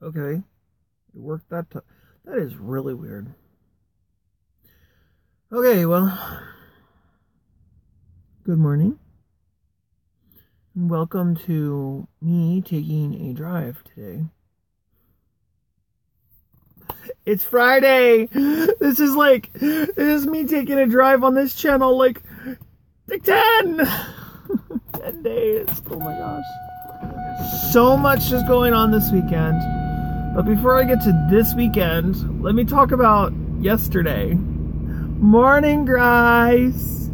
Okay. It worked that time. That is really weird. Okay, well, good morning. Welcome to me taking a drive today. It's Friday. This is me taking a drive on this channel like 10 days. Oh my gosh. So much is going on this weekend. But before I get to this weekend, let me talk about yesterday. Morning, guys.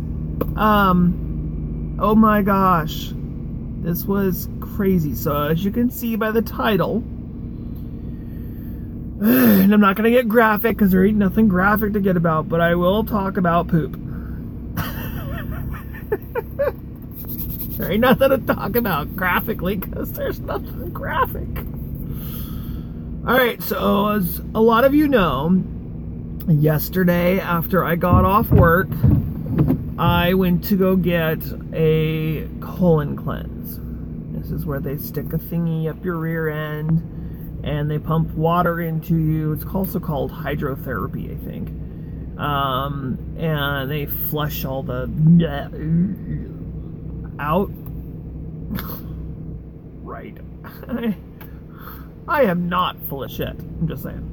Oh my gosh. This was crazy. So as you can see by the title, and I'm not going to get graphic because there ain't nothing graphic to get about, but I will talk about poop. There ain't nothing to talk about graphically because there's nothing graphic. Alright, so as a lot of you know, yesterday after I got off work, I went to go get a colon cleanse. This is where they stick a thingy up your rear end and they pump water into you. It's also called hydrotherapy, I think. And they flush all the out. Right. I am not full of shit. I'm just saying.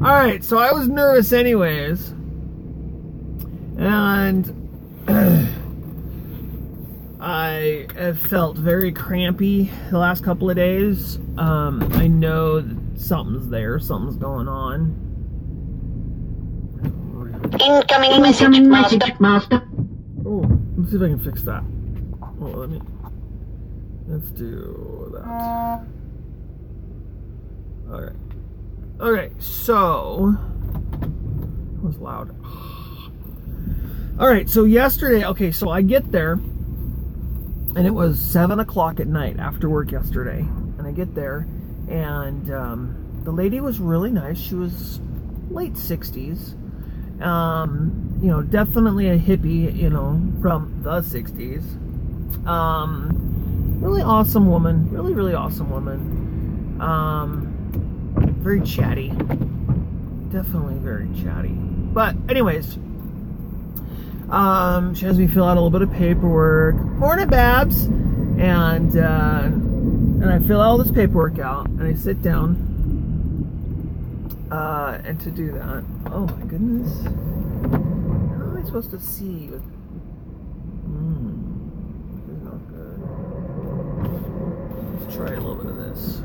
Alright, so I was nervous anyways. And I have felt very crampy the last couple of days. I know that something's there, something's going on. Incoming message, master. Oh, let's see if I can fix that. Oh, let's do that. Alright. Okay, so that was loud. Alright, so yesterday, okay, so I get there and it was 7 o'clock at night after work yesterday. And I get there and the lady was really nice. She was late 60s. You know, definitely a hippie, you know, from the 60s. Really awesome woman. Really awesome woman. Very chatty. Definitely very chatty. But anyways, she has me fill out a little bit of paperwork. Morning, Babs. And I fill all this paperwork out and I sit down. And to do that, oh my goodness, how am I supposed to see with, this is not good. Let's try a little bit of this.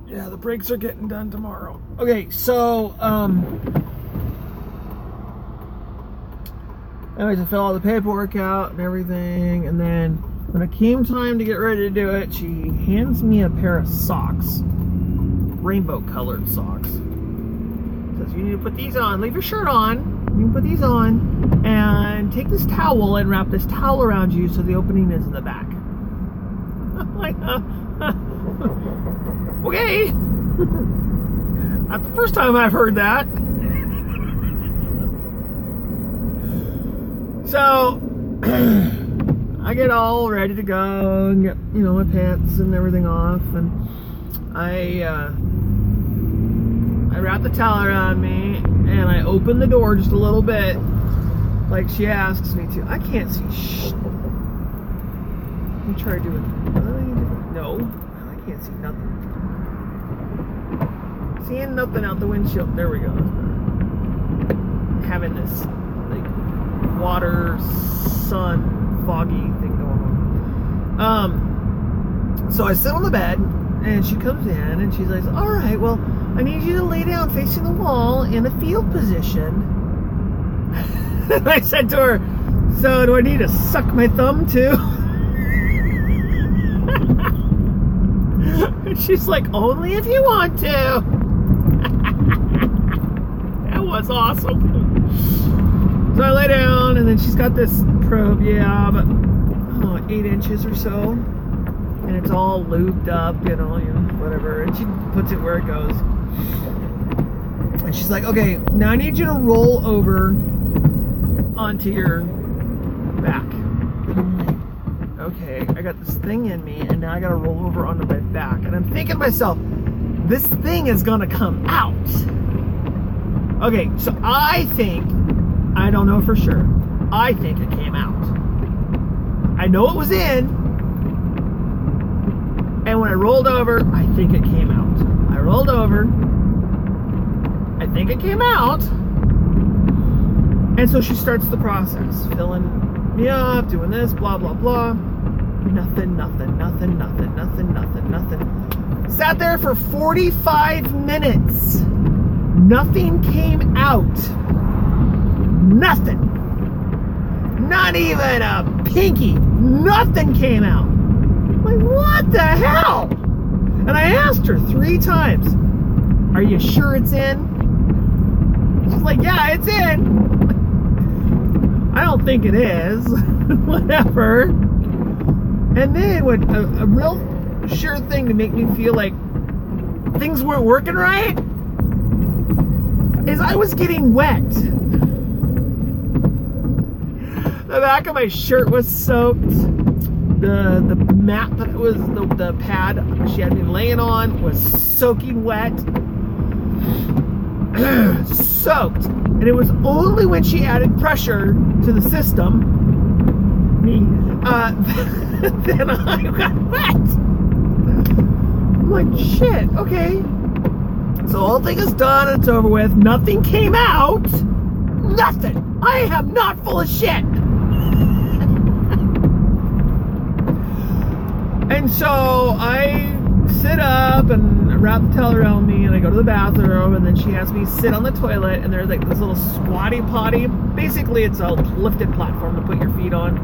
Yeah, the brakes are getting done tomorrow. Okay, so, anyways, I fill all the paperwork out and everything, and then when it came time to get ready to do it, she hands me a pair of socks. Rainbow colored socks. Says, you need to put these on. Leave your shirt on. You can put these on. And take this towel and wrap this towel around you so the opening is in the back. I'm like, okay. Not the first time I've heard that. So I get all ready to go and get, you know, my pants and everything off, and I wrap the towel around me and I open the door just a little bit like she asks me to. I can't see shh. Let me try doing no, I can't see nothing. Seeing nothing out the windshield. There we go. Having this like water, sun, foggy thing going on. So I sit on the bed and she comes in and she's like, all right, well, I need you to lay down facing the wall in a fetal position. And I said to her, so do I need to suck my thumb too? And she's like, only if you want to. That was awesome. So I lay down, and then she's got this probe, yeah, but 8 inches or so, and it's all lubed up, you know, whatever, and she puts it where it goes. And she's like, okay, now I need you to roll over onto your back. And I'm like, okay, I got this thing in me, and now I gotta roll over onto my back. And I'm thinking to myself, this thing is gonna come out. Okay, so I think, I don't know for sure, I think it came out. I know it was in, and when I rolled over, I think it came out. I rolled over, I think it came out, and so she starts the process, filling me up, doing this, blah, blah, blah. Nothing. Sat there for 45 minutes. Nothing came out. Nothing. Not even a pinky. Nothing came out. I'm like, what the hell? And I asked her 3 times, are you sure it's in? She's like, yeah, it's in. I don't think it is. Whatever. And then what a real sure thing to make me feel like things weren't working right is I was getting wet. The back of my shirt was soaked. The mat that was the pad she had me laying on was soaking wet. Soaked. And it was only when she added pressure to the system, then I got wet. I'm like, shit, okay. So the whole thing is done, it's over with. Nothing came out. Nothing. I am not full of shit. And so I sit up and wrap the towel around me, and I go to the bathroom, and then she has me sit on the toilet, and there's like this little squatty potty. Basically, it's a lifted platform to put your feet on.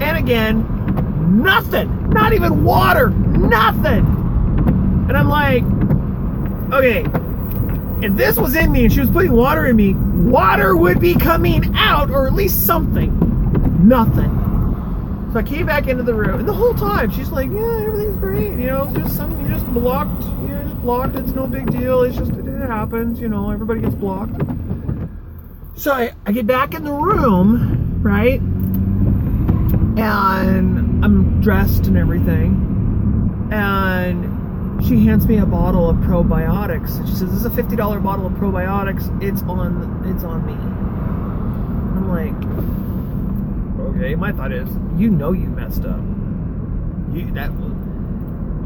And again, nothing. Not even water. Nothing. And I'm like, okay, if this was in me and she was putting water in me, water would be coming out, or at least something. Nothing. So I came back into the room, and the whole time she's like, yeah, everything's great, you know, it's just something you just blocked, it's no big deal, it happens, you know, everybody gets blocked. So I get back in the room, right, and I'm dressed and everything, and she hands me a bottle of probiotics. She says, this is a $50 bottle of probiotics, it's on me. I'm like, okay, my thought is, you know you messed up.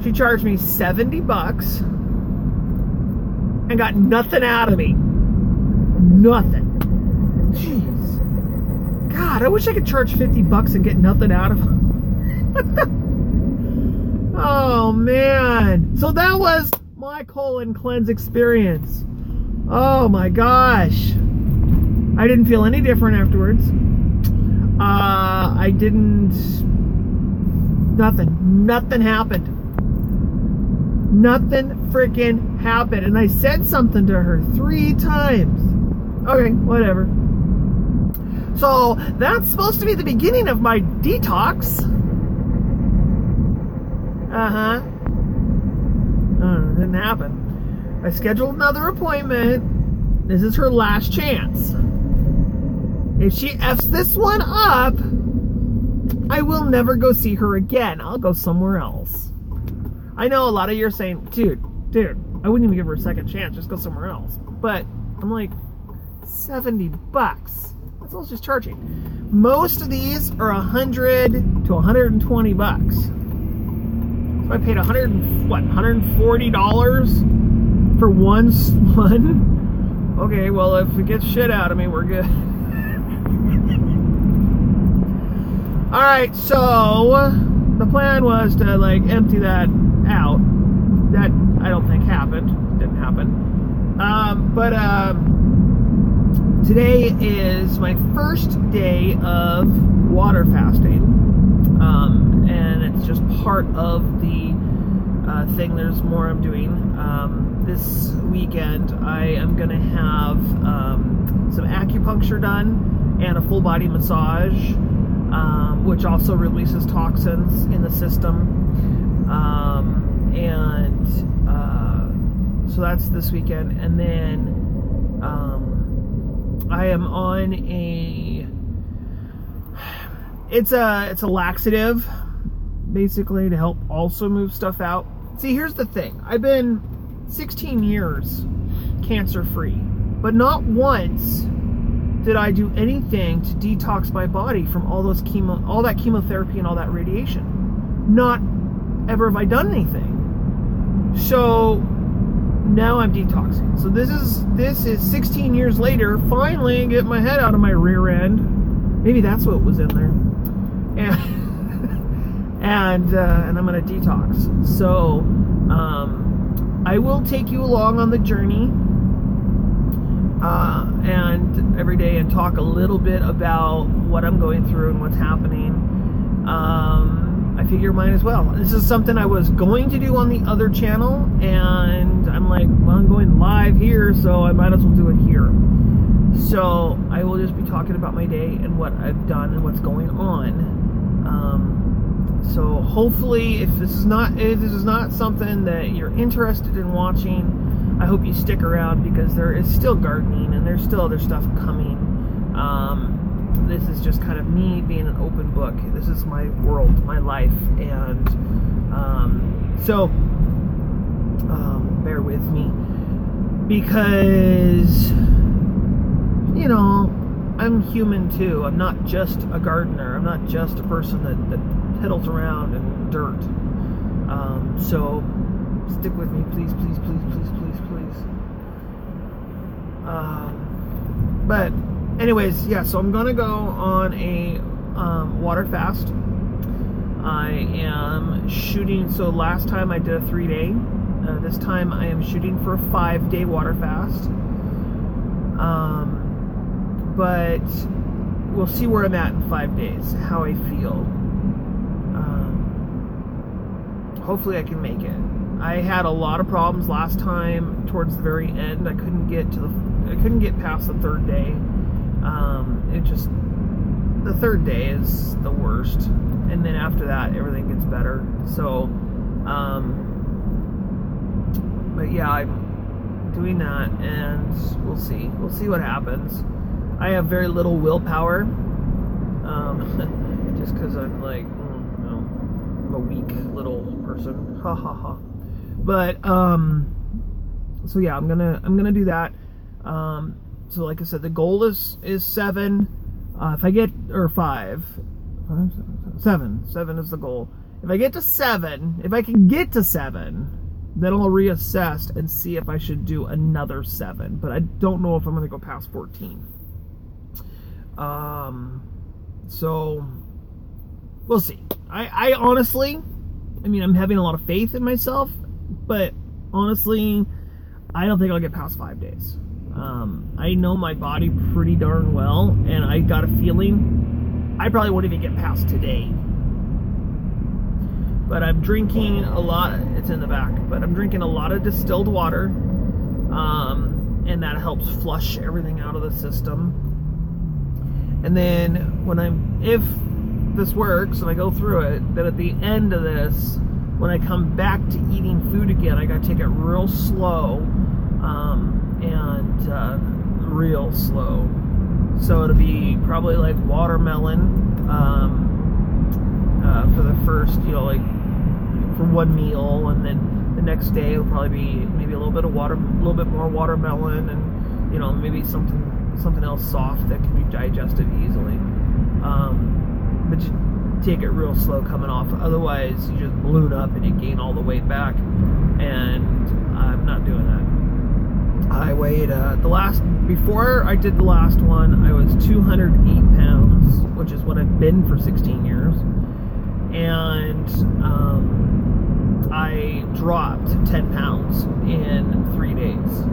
She charged me $70 and got nothing out of me. Nothing. Jeez. God, I wish I could charge $50 and get nothing out of her. Oh, man. So that was my colon cleanse experience. Oh, my gosh. I didn't feel any different afterwards. I didn't, nothing happened. Nothing freaking happened. And I said something to her 3 times. Okay, whatever. So that's supposed to be the beginning of my detox. Didn't happen. I scheduled another appointment. This is her last chance. If she F's this one up, I will never go see her again. I'll go somewhere else. I know a lot of you are saying, dude, I wouldn't even give her a second chance. Just go somewhere else. But I'm like, $70. That's all she's charging. Most of these are $100 to $120. So I paid $140 for one. Okay, well, if it gets shit out of me, we're good. Alright, so the plan was to like empty that out. That I don't think happened. Didn't happen. Today is my first day of water fasting. And it's just part of the thing. There's more I'm doing. This weekend I am going to have some acupuncture done and a full body massage. Which also releases toxins in the system. So that's this weekend. And then I am on a It's a laxative, basically, to help also move stuff out. See, here's the thing. I've been 16 years cancer-free, but not once did I do anything to detox my body from all that chemotherapy and all that radiation. Not ever have I done anything. So now I'm detoxing. So this is 16 years later, finally get my head out of my rear end. Maybe that's what was in there. And I'm gonna detox. So I will take you along on the journey, and every day, and talk a little bit about what I'm going through and what's happening. I figure might as well. This is something I was going to do on the other channel, and I'm like, well, I'm going live here, so I might as well do it here. So I will just be talking about my day and what I've done and what's going on. So hopefully, if this is not something that you're interested in watching, I hope you stick around, because there is still gardening and there's still other stuff coming. This is just kind of me being an open book. This is my world, my life, and so bear with me, because you know, I'm human too. I'm not just a gardener. I'm not just a person that piddles around in dirt. So stick with me, please, please, please, please, please, please. But anyways, yeah, so I'm gonna go on a water fast. I am shooting, so last time I did a 3-day. This time I am shooting for a 5-day water fast. But we'll see where I'm at in 5 days, how I feel. Hopefully I can make it. I had a lot of problems last time towards the very end. I couldn't get past the 3rd day. The 3rd day is the worst, and then after that everything gets better. So but yeah, I'm doing that, and we'll see what happens. I have very little willpower, just because I'm like, I'm a weak little person, ha ha ha. But so yeah, I'm gonna do that. So like I said, the goal is 7. If I get, or 5, 7 is the goal. If I get to 7, if I can get to 7, then I'll reassess and see if I should do another 7. But I don't know if I'm gonna go past 14. So we'll see. I honestly, I mean, I'm having a lot of faith in myself, but honestly, I don't think I'll get past 5 days. I know my body pretty darn well, and I got a feeling I probably won't even get past today. But I'm drinking a lot, it's in the back, but I'm drinking a lot of distilled water, and that helps flush everything out of the system. And then if this works and I go through it, then at the end of this, when I come back to eating food again, I gotta take it real slow, and real slow. So it'll be probably like watermelon for the first, like for one meal, and then the next day it'll probably be maybe a little bit more watermelon, and maybe something else soft that can be digested easily. But you take it real slow coming off, otherwise you just balloon up and you gain all the weight back, and I'm not doing that. I weighed before I did the last one, I was 208 pounds, which is what I've been for 16 years, and I dropped 10 pounds in 3 days.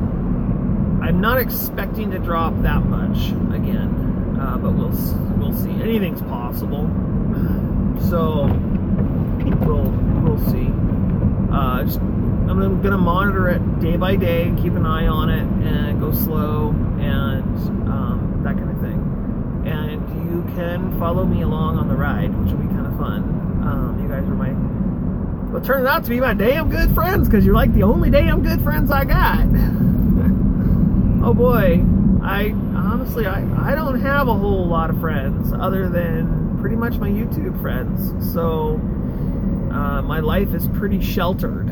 I'm not expecting to drop that much again, but we'll see. Anything's possible, so we'll see. I'm gonna monitor it day by day, keep an eye on it, and go slow, and that kind of thing. And you can follow me along on the ride, which will be kind of fun. You guys are well, turning out to be my damn good friends, because you're like the only damn good friends I got. Oh boy, I honestly don't have a whole lot of friends other than pretty much my YouTube friends. So my life is pretty sheltered.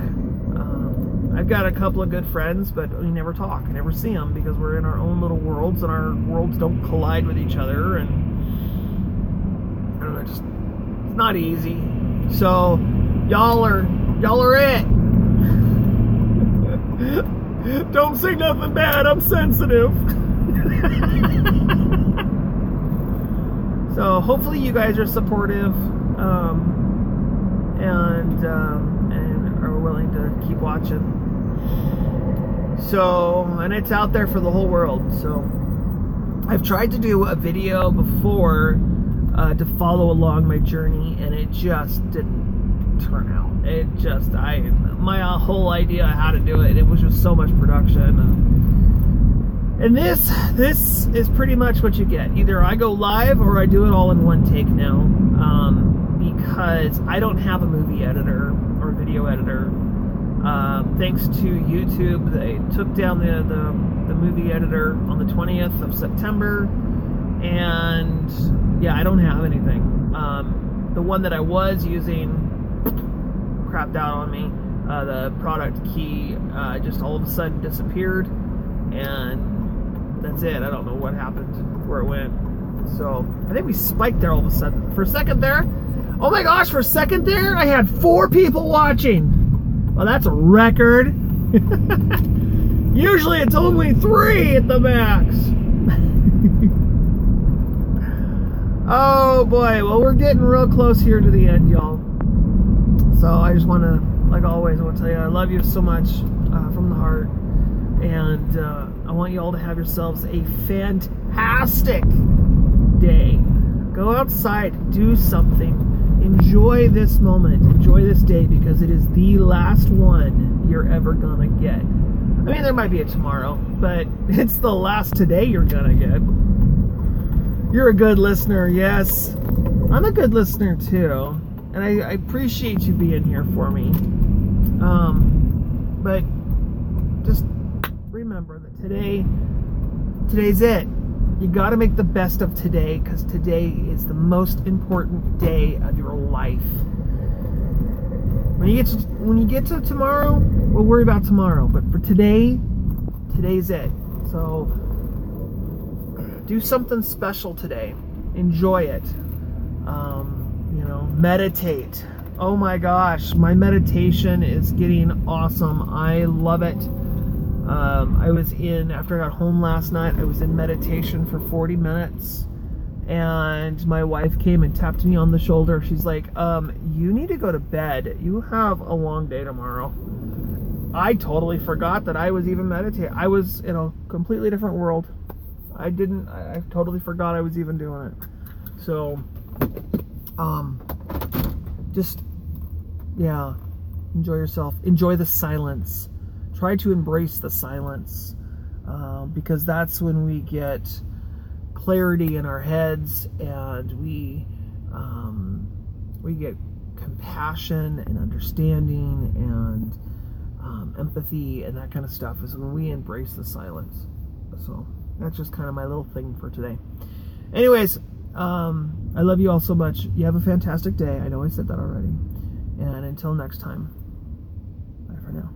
I've got a couple of good friends, but we never talk. I never see them because we're in our own little worlds, and our worlds don't collide with each other. And I don't know, just it's not easy. So y'all are it. Don't say nothing bad. I'm sensitive. So hopefully you guys are supportive and are willing to keep watching. So, and it's out there for the whole world. So I've tried to do a video before to follow along my journey, and it just didn't turn out. It just, my whole idea of how to do it, it was just so much production. And this is pretty much what you get. Either I go live or I do it all in one take now, because I don't have a movie editor or video editor. Thanks to YouTube, they took down the movie editor on the 20th of September, and yeah, I don't have anything. The one that I was using crapped out on me. The product key just all of a sudden disappeared, and that's it. I don't know what happened, where it went. So I think we spiked there all of a sudden. For a second there, oh my gosh, for a second there, I had 4 people watching. Well, that's a record. Usually it's only 3 at the max. Oh boy, well, we're getting real close here to the end, y'all. So I just want to, like always, I want to tell you I love you so much from the heart. And I want you all to have yourselves a fantastic day. Go outside, do something. Enjoy this moment. Enjoy this day, because it is the last one you're ever gonna get. I mean, there might be a tomorrow, but it's the last today you're gonna get. You're a good listener, yes. I'm a good listener too, and I appreciate you being here for me. But just remember that today's it. You got to make the best of today, because today is the most important day of your life. When you get to tomorrow, we'll worry about tomorrow. But for today's it. So do something special today. Enjoy it. Meditate. Oh my gosh, my meditation is getting awesome. I love it. After I got home last night, I was in meditation for 40 minutes, and my wife came and tapped me on the shoulder. She's like, you need to go to bed. You have a long day tomorrow. I totally forgot that I was even meditating. I was in a completely different world. I totally forgot I was even doing it. So, just, yeah, enjoy yourself. Enjoy the silence. Try to embrace the silence, because that's when we get clarity in our heads, and we get compassion and understanding and empathy and that kind of stuff, is when we embrace the silence. So that's just kind of my little thing for today. Anyways, I love you all so much. You have a fantastic day. I know I said that already. And until next time, bye for now.